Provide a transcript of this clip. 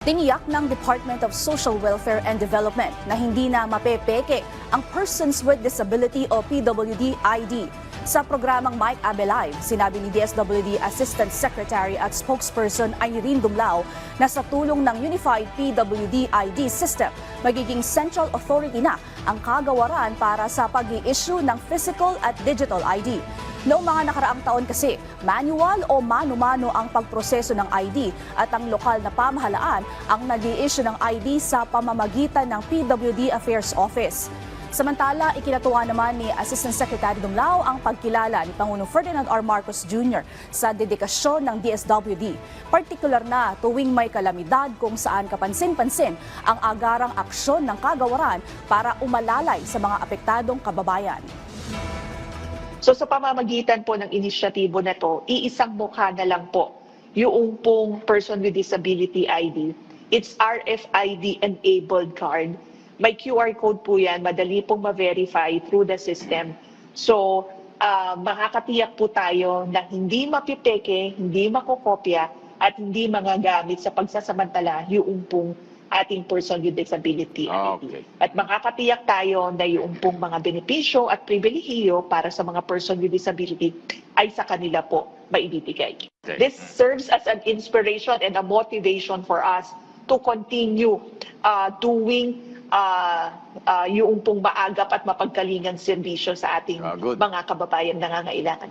Tiniyak ng Department of Social Welfare and Development na hindi na mapepeke ang Persons with Disability o PWD ID. Sa programang Mike Abe Live, sinabi ni DSWD Assistant Secretary at Spokesperson Irene Dumlao na sa tulong ng Unified PWD ID System, magiging central authority na ang kagawaran para sa pag-i-issue ng physical at digital ID. Noong mga nakaraang taon kasi, manual o mano-mano ang pagproseso ng ID at ang lokal na pamahalaan ang nag-i-issue ng ID sa pamamagitan ng PWD Affairs Office. Samantala, ikinatuwa naman ni Assistant Secretary Dumlao ang pagkilala ni Pangulong Ferdinand R. Marcos Jr. sa dedikasyon ng DSWD, partikular na tuwing may kalamidad kung saan kapansin-pansin ang agarang aksyon ng kagawaran para umalalay sa mga apektadong kababayan. So sa pamamagitan po ng inisyatibo na to, iisang mukha na lang po yung pong Person with Disability ID. It's RFID enabled card. May QR code po yan, madali pong ma-verify through the system. So makakatiyak po tayo na hindi mapipeke, hindi makokopya at hindi magagamit sa pagsasamantala yung pong ating Person with Disability ID. Okay. At makakatiyak tayo na yung pong mga benepisyo at pribilehiyo para sa mga person with disability ay sa kanila po maibibigay. Okay. This serves as an inspiration and a motivation for us to continue doing yung pong maagap at mapagkalingang serbisyo sa ating Good. mga kababayan nangangailangan.